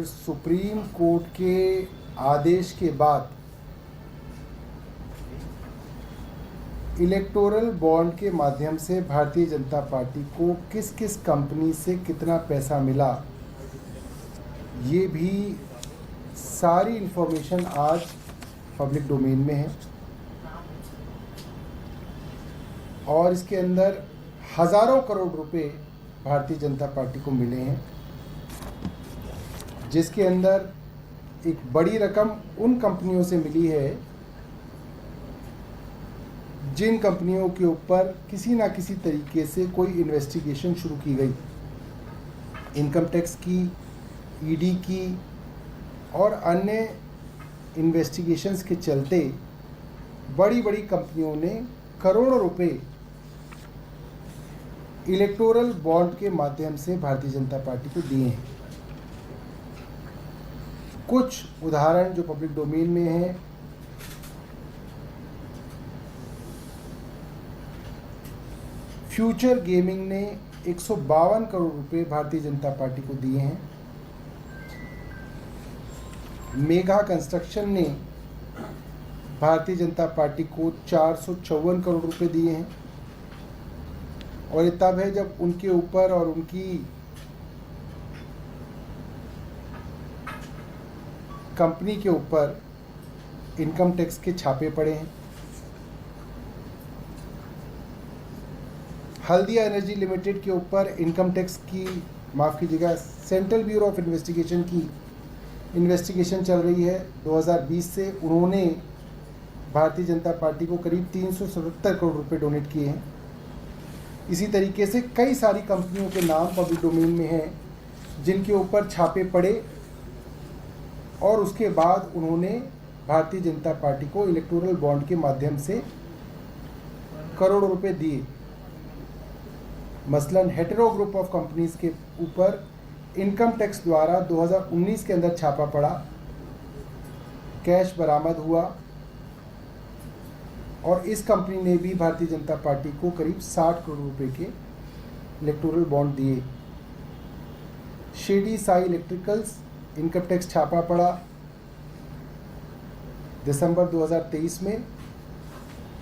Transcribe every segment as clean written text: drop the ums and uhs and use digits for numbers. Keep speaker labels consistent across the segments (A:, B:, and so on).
A: Supreme court के आदेश के बाद इलेक्टोरल बॉन्ड के माध्यम से भारतीय जनता पार्टी को किस किस कंपनी से कितना पैसा मिला, ये भी सारी इन्फॉर्मेशन आज पब्लिक डोमेन में है। और इसके अंदर हज़ारों करोड़ रुपए भारतीय जनता पार्टी को मिले हैं, जिसके अंदर एक बड़ी रकम उन कंपनियों से मिली है जिन कंपनियों के ऊपर किसी ना किसी तरीके से कोई इन्वेस्टिगेशन शुरू की गई, इनकम टैक्स की, ईडी की और अन्य इन्वेस्टिगेशंस के चलते बड़ी बड़ी कंपनियों ने करोड़ों रुपए इलेक्टोरल बॉन्ड के माध्यम से भारतीय जनता पार्टी को दिए हैं। कुछ उदाहरण जो पब्लिक डोमेन में हैं, फ्यूचर गेमिंग ने 152 करोड़ रुपए भारतीय जनता पार्टी को दिए हैं। मेगा कंस्ट्रक्शन ने भारतीय जनता पार्टी को 454 करोड़ रुपए दिए हैं। और ये तब है जब उनके ऊपर और उनकी कंपनी के ऊपर इनकम टैक्स के छापे पड़े हैं। हल्दिया एनर्जी लिमिटेड के ऊपर इनकम टैक्स की, माफ़ कीजिएगा, सेंट्रल ब्यूरो ऑफ इन्वेस्टिगेशन की इन्वेस्टिगेशन चल रही है 2020 से। उन्होंने भारतीय जनता पार्टी को करीब 377 करोड़ रुपए डोनेट किए हैं। इसी तरीके से कई सारी कंपनियों के नाम पब्लिक डोमेन में हैं जिनके ऊपर छापे पड़े और उसके बाद उन्होंने भारतीय जनता पार्टी को इलेक्टोरल बॉन्ड के माध्यम से करोड़ों रुपए दिए। मसलन हेटेरो ग्रुप ऑफ कंपनीज के ऊपर इनकम टैक्स द्वारा 2019 के अंदर छापा पड़ा, कैश बरामद हुआ और इस कंपनी ने भी भारतीय जनता पार्टी को करीब 60 करोड़ रुपए के इलेक्टोरल बॉन्ड दिए। Shady Sai electricals income tax छापा पड़ा दिसंबर 2023 में,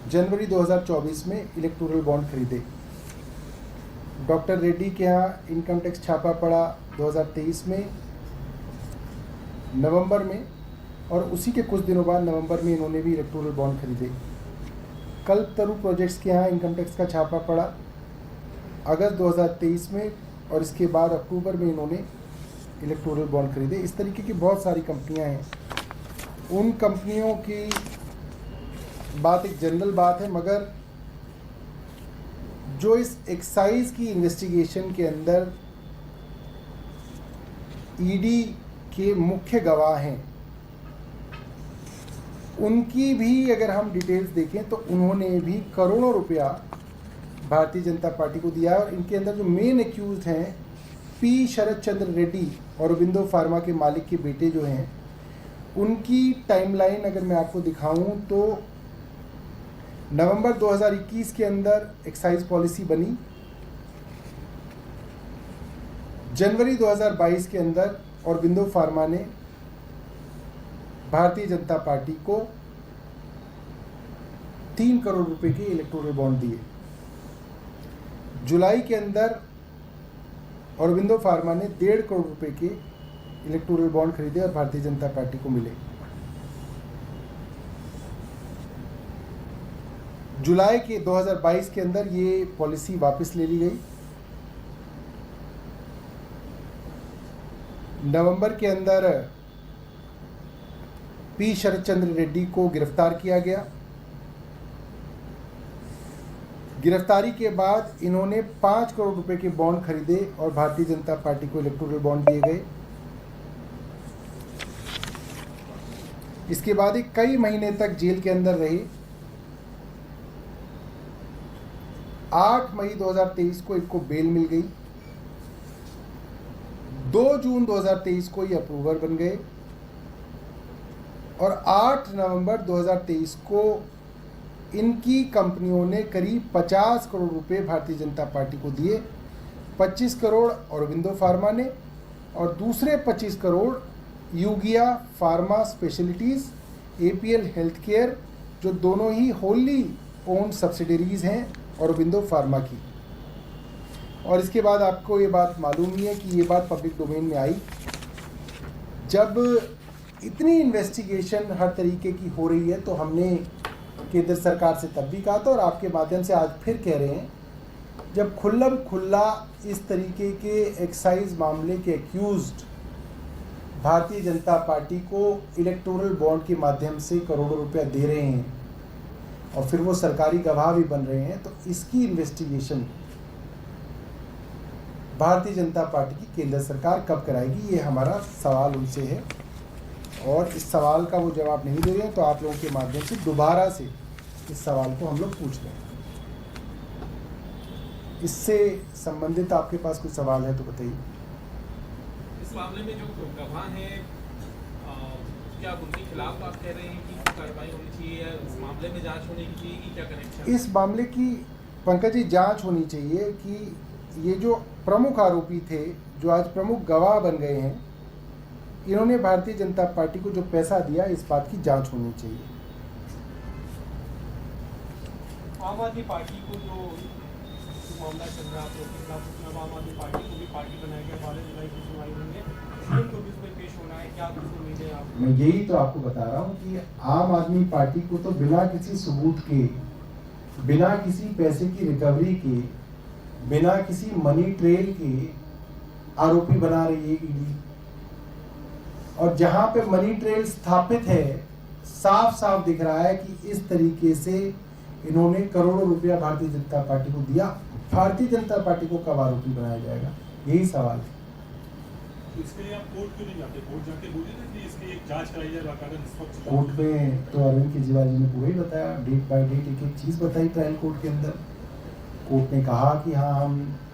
A: जनवरी 2024 में इलेक्टोरल बॉन्ड खरीदे। डॉक्टर रेड्डी के यहाँ इनकम टैक्स छापा पड़ा 2023 में नवंबर में, और उसी के कुछ दिनों बाद नवंबर में इन्होंने भी इलेक्टोरल बॉन्ड खरीदे। कल्पतरु प्रोजेक्ट्स के यहाँ इनकम टैक्स का छापा पड़ा अगस्त 2023 में, और इसके बाद अक्टूबर में इन्होंने इलेक्टोरल बॉन्ड खरीदे। इस तरीके की बहुत सारी कंपनियां हैं। उन कंपनियों की बात एक जनरल बात है, मगर जो इस एक्साइज की इन्वेस्टिगेशन के अंदर ईडी के मुख्य गवाह हैं, उनकी भी अगर हम डिटेल्स देखें तो उन्होंने भी करोड़ों रुपया भारतीय जनता पार्टी को दिया। और इनके अंदर जो मेन एक्यूज हैं, पी शरद चंद्र रेड्डी और औरोबिंदो फार्मा के मालिक के बेटे जो हैं, उनकी टाइमलाइन अगर मैं आपको दिखाऊं तो नवंबर 2021 के अंदर एक्साइज पॉलिसी बनी, जनवरी 2022 के अंदर औरोबिंदो फार्मा ने भारतीय जनता पार्टी को 3 करोड़ रुपए के इलेक्टोरल बॉन्ड दिए। जुलाई के अंदर औरोबिंदो फार्मा ने 1.5 करोड़ रुपए के इलेक्टोरल बॉन्ड खरीदे और भारतीय जनता पार्टी को मिले। जुलाई के 2022 के अंदर ये पॉलिसी वापस ले ली गई। नवंबर के अंदर पी शरद चंद्र रेड्डी को गिरफ्तार किया गया। गिरफ्तारी के बाद इन्होंने 5 करोड़ रुपए के बॉन्ड खरीदे और भारतीय जनता पार्टी को इलेक्टोरल बॉन्ड दिए गए। इसके बाद ये कई महीने तक जेल के अंदर रहे। 8 मई 2023 को इनको बेल मिल गई। 2 जून 2023 को ये अप्रूवर बन गए और 8 नवंबर 2023 को इनकी कंपनियों ने करीब 50 करोड़ रुपए भारतीय जनता पार्टी को दिए। 25 करोड़ औरोबिंदो फार्मा ने और दूसरे 25 crore Eugia pharma specialities, APL health care, जो दोनों ही होली ओन सब्सिडरीज़ हैं औरोबिंदो फार्मा की। और इसके बाद आपको ये बात मालूम ही है कि ये बात पब्लिक डोमेन में आई जब इतनी इन्वेस्टिगेशन हर तरीके की हो रही है, तो हमने केंद्र सरकार से तब भी कहा था और आपके माध्यम से आज फिर कह रहे हैं, जब खुल्लम खुल्ला इस तरीके के एक्साइज मामले के एक्यूज्ड भारतीय जनता पार्टी को इलेक्टोरल बॉन्ड के माध्यम से करोड़ों रुपया दे रहे हैं और फिर वो सरकारी गवाह भी बन रहे हैं, तो इसकी इन्वेस्टिगेशन भारतीय जनता पार्टी की केंद्र सरकार कब कराएगी, ये हमारा सवाल उनसे है। और इस सवाल का वो जवाब नहीं दे रहे हैं, तो आप लोगों के माध्यम से दोबारा से इस सवाल को हम लोग पूछ रहे हैं। इससे संबंधित आपके पास कुछ सवाल है तो बताइए।
B: इस मामले में जो गवाह हैं, क्या उनके खिलाफ आप कह रहे हैं कि कार्रवाई होनी चाहिए या इस मामले में जांच होनी चाहिए कि क्या कनेक्शन?
A: इस मामले की पंकज जी जांच होनी चाहिए कि ये जो प्रमुख आरोपी थे, जो आज प्रमुख गवाह बन गए हैं, इन्होंने भारतीय जनता पार्टी को जो पैसा दिया, इस बात की जांच होनी चाहिए।
C: आम आदमी पार्टी को जो मामला चल रहा है, आम आदमी पार्टी को भी पार्टी बनाया गया, 12 जुलाई की सुनवाई हुई है, सीएम को भी उसमें पेश होना है, क्या कुछ उम्मीद है आप?
A: मैं यही तो आपको बता रहा हूँ कि आम आदमी पार्टी को तो बिना किसी सबूत के, बिना किसी पैसे की रिकवरी के, बिना किसी मनी ट्रेल के आरोपी बना रही है ईडी। और जहां पे मनी ट्रेल स्थापित है, साफ साफ दिख रहा है कि इस तरीके से इन्होंने करोड़ों रुपया भारतीय जनता पार्टी को दिया। भारतीय जनता पार्टी को कब आरोपी बनाया जाएगा, यही सवाल है।
D: तो इसके लिए आप कोर्ट क्यों नहीं जाते? कोर्ट जाके बोलिए ना कि इसकी एक जांच कराई जाए, बाकायदा निष्पक्ष।
A: कोर्ट में तो अरविंद केजरीवाल जी ने पूरा ही बताया, डेट बाय डेट एक एक चीज़ बताई ट्रायल कोर्ट के अंदर। कोर्ट ने कहा कि हाँ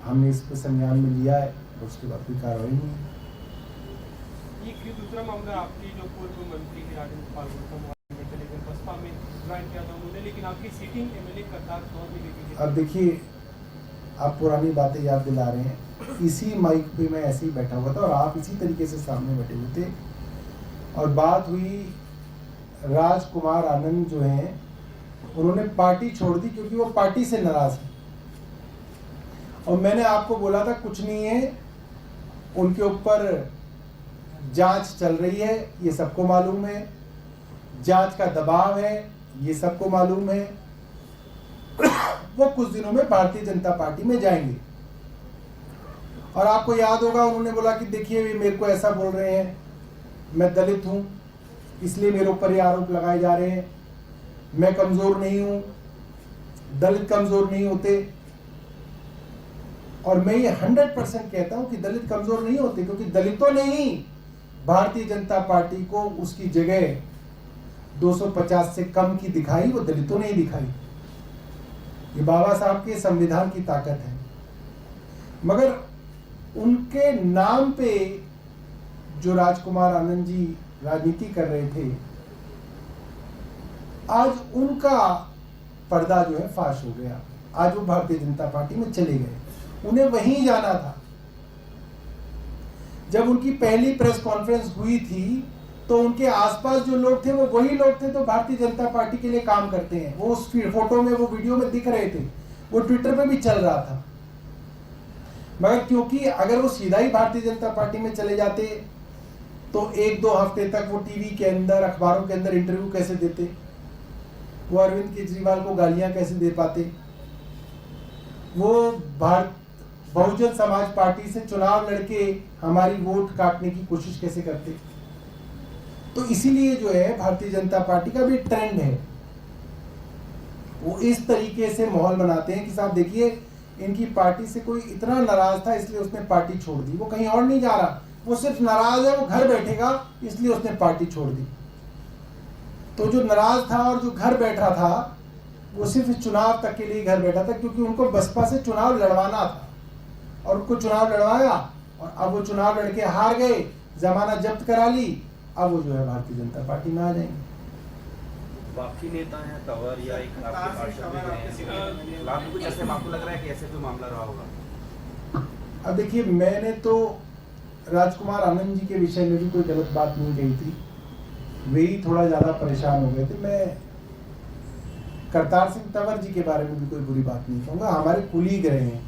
A: हमने इस पर संज्ञान में लिया है, और उसके बाद कोई कार्रवाई नहीं है।
C: ये दूसरा मामला आपकी जो पूर्व मंत्री है राजेंद्र पाल बसपा में ज्वाइन किया था उन्होंने, लेकिन आपकी सीटिंग एमएलए करतार कौर भी लेके?
A: अब देखिए, आप पुरानी बातें याद दिला रहे हैं। इसी माइक पे मैं ऐसे ही बैठा हुआ था और आप इसी तरीके से सामने बैठे हुए थे, और बात हुई राजकुमार आनंद जो हैं, उन्होंने पार्टी छोड़ दी क्योंकि वो पार्टी से नाराज है। और मैंने आपको बोला था कुछ नहीं है, उनके ऊपर जांच चल रही है, ये सबको मालूम है, जांच का दबाव है, ये सबको मालूम है। वो कुछ दिनों में भारतीय जनता पार्टी में जाएंगे। और आपको याद होगा, उन्होंने बोला कि देखिए वे मेरे को ऐसा बोल रहे हैं, मैं दलित हूं इसलिए मेरे ऊपर ये आरोप लगाए जा रहे हैं, मैं कमजोर नहीं हूं, दलित कमजोर नहीं होते। और मैं ये 100% कहता हूं कि दलित कमजोर नहीं होते, क्योंकि दलितों ने ही भारतीय जनता पार्टी को उसकी जगह 250 से कम की दिखाई, वो दलितों ने ही दिखाई। ये बाबा साहब के संविधान की ताकत है। मगर उनके नाम पे जो राजकुमार आनंद जी राजनीति कर रहे थे, आज उनका पर्दा जो है फाश हो गया। आज वो भारतीय जनता पार्टी में चले गए, उन्हें वहीं जाना था। जब उनकी पहली प्रेस कॉन्फ्रेंस हुई थी, तो उनके आसपास जो लोग थे वो वही लोग थे तो भारतीय जनता पार्टी के लिए काम करते हैं। वो उस फोटो में, वो वीडियो में दिख रहे थे, वो ट्विटर पे भी चल रहा था। मगर क्योंकि अगर वो सीधा ही भारतीय जनता पार्टी में चले जाते तो 1-2 हफ्ते तक वो टीवी के अंदर, अखबारों के अंदर इंटरव्यू कैसे देते, वो अरविंद केजरीवाल को गालियां कैसे दे पाते, वो बहुजन समाज पार्टी से चुनाव लड़के हमारी वोट काटने की कोशिश कैसे करते। तो इसीलिए जो है भारतीय जनता पार्टी का भी ट्रेंड है, वो इस तरीके से माहौल बनाते हैं कि साहब देखिए इनकी पार्टी से कोई इतना नाराज था इसलिए उसने पार्टी छोड़ दी। वो कहीं और नहीं जा रहा, वो सिर्फ नाराज है, वो घर बैठेगा इसलिए उसने पार्टी छोड़ दी। तो जो नाराज था और जो घर बैठ रहा था, वो सिर्फ चुनाव तक के लिए घर बैठा था, क्योंकि उनको बसपा से चुनाव लड़वाना था। और उनको चुनाव लड़वाया और अब वो चुनाव लड़के हार गए, जमानत जब्त करा ली, अब वो जो है भारतीय जनता पार्टी में आ जाएंगे।
E: बाकी नेता हैं तंवर या एक आपके पार्षद हैं, लाभ कुछ ऐसे आपको लग रहा है कि ऐसे कोई मामला रहा होगा?
A: अब देखिए, मैंने तो राजकुमार आनंद जी के विषय में भी कोई गलत बात नहीं कही थी, वे ही थोड़ा ज़्यादा परेशान हो गए थे। मैं करतार सिंह तंवर जी के बारे में भी कोई बुरी बात नहीं कहूँगा, हमारे कुलीग रहे हैं।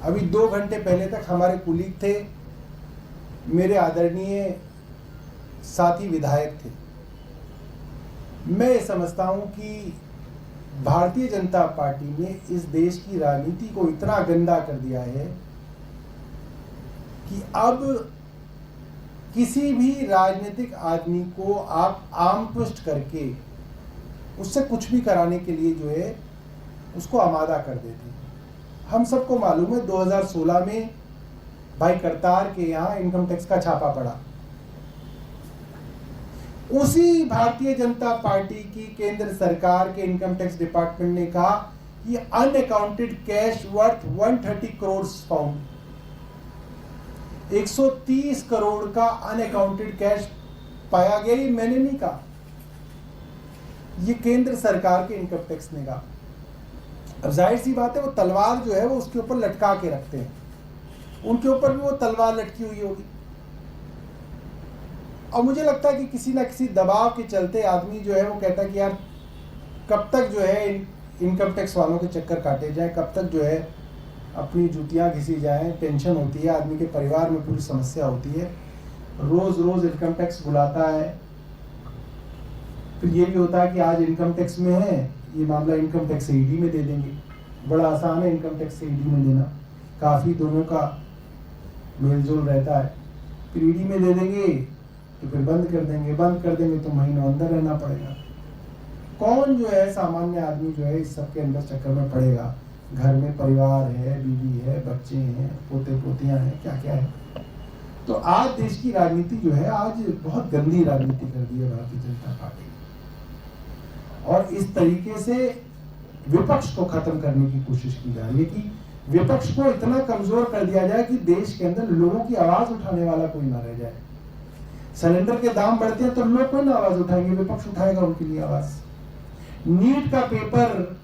A: अभी 2 घंटे पहले तक हमारे कुलीग थे, मेरे आदरणीय साथी विधायक थे। मैं ये समझता हूँ कि भारतीय जनता पार्टी ने इस देश की राजनीति को इतना गंदा कर दिया है कि अब किसी भी राजनीतिक आदमी को आप आम ट्विस्ट करके उससे कुछ भी कराने के लिए जो है उसको आमादा कर देते हैं। हम सबको मालूम है 2016 में भाई करतार के यहाँ इनकम टैक्स का छापा पड़ा। उसी भारतीय जनता पार्टी की केंद्र सरकार के इनकम टैक्स डिपार्टमेंट ने कहा कि unaccounted cash worth 130 crore found. 130 crore का अनअकाउंटेड कैश पाया गया। ये मैंने नहीं कहा, ये केंद्र सरकार के इनकम टैक्स ने कहा। अब जाहिर सी बात है, वो तलवार जो है वो उसके ऊपर लटका के रखते हैं, उनके ऊपर भी वो तलवार लटकी हुई होगी। और मुझे लगता है कि किसी ना किसी दबाव के चलते आदमी जो है वो कहता है कि यार कब तक जो है इनकम टैक्स वालों के चक्कर काटे जाए, कब तक जो है अपनी जूतियां घिसी जाएं। टेंशन होती है, आदमी के परिवार में पूरी समस्या होती है, रोज रोज इनकम टैक्स बुलाता है। फिर ये भी होता है कि आज इनकम टैक्स में है, ये मामला इनकम टैक्स से ईडी में दे देंगे। बड़ा आसान है इनकम टैक्स से ईडी में देना, काफ़ी दोनों का मेलजोल रहता है। फिर ईडी में दे देंगे तो फिर बंद कर देंगे तो महीनों अंदर रहना पड़ेगा। कौन जो है सामान्य आदमी जो है इस सब के अंदर चक्कर में पड़ेगा? घर में परिवार है, बीवी है, बच्चे हैं, पोते पोतियां हैं, क्या क्या है। तो आज देश की राजनीति जो है आज बहुत गंदी राजनीति कर दी है भारतीय जनता पार्टी, और इस तरीके से विपक्ष को खत्म करने की कोशिश की जा रही है कि विपक्ष को इतना कमजोर कर दिया जाए कि देश के अंदर लोगों की आवाज उठाने वाला कोई ना रह जाए। सिलेंडर के दाम बढ़ते हैं तो लोग कोई ना आवाज उठाएंगे, विपक्ष उठाएगा उनके लिए आवाज। नीट का पेपर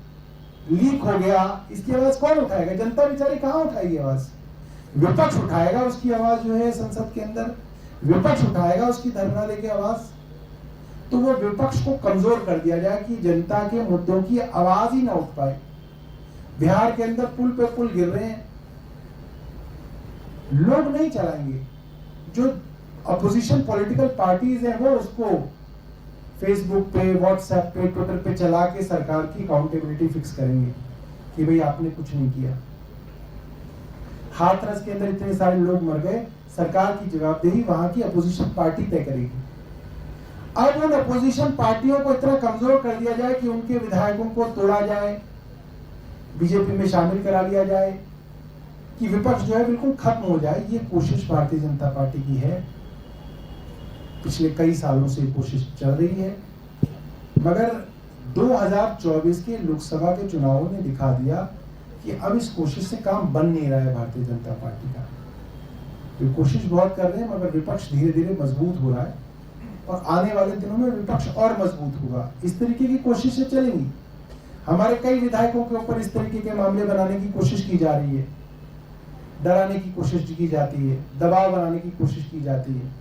A: लीक हो गया, इसकी आवाज कौन उठाएगा? जनता बेचारी कहाँ उठाएगी आवाज? विपक्ष उठाएगा उसकी आवाज जो है संसद के अंदर, विपक्ष उठाएगा उसकी धरना लेके आवाज। तो वो विपक्ष को कमजोर कर दिया जाए कि जनता के मुद्दों की आवाज ही ना उठ पाए। बिहार के अंदर पुल पे पुल गिर रहे हैं, लोग नहीं चलाएंगे। जो अपोजिशन पॉलिटिकल पार्टीज हैं वो उसको फेसबुक पे, व्हाट्सएप पे, ट्विटर पे चला के सरकार की अकाउंटेबिलिटी फिक्स करेंगे कि भाई आपने कुछ नहीं किया। हाथरस के अंदर इतने सारे लोग मर गए, सरकार की जवाबदेही वहां की अपोजिशन पार्टी तय करेगी। अब उन अपोजिशन पार्टियों को इतना कमजोर कर दिया जाए कि उनके विधायकों को तोड़ा जाए, बीजेपी में शामिल करा लिया जाए, कि विपक्ष जो है बिल्कुल खत्म हो जाए। ये कोशिश भारतीय जनता पार्टी की है, पिछले कई सालों से कोशिश चल रही है, मगर 2024 के लोकसभा के चुनावों ने दिखा दिया कि अब इस कोशिश से काम बन नहीं रहा है भारतीय जनता पार्टी का। तो कोशिश बहुत कर रहे हैं मगर विपक्ष धीरे धीरे मजबूत हो रहा है, और आने वाले दिनों में विपक्ष और मजबूत होगा। इस तरीके की कोशिशें चलेंगी। हमारे कई विधायकों के ऊपर इस तरीके के मामले बनाने की कोशिश की जा रही है, डराने की कोशिश की जाती है, दबाव बनाने की कोशिश की जाती है,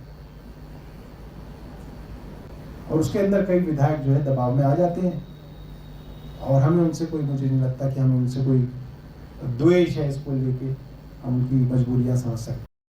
A: और उसके अंदर कई विधायक जो है दबाव में आ जाते हैं। और हमें उनसे कोई, मुझे नहीं लगता कि हमें उनसे कोई द्वेष है इसको लेके हम उनकी मजबूरियां समझ सकते हैं।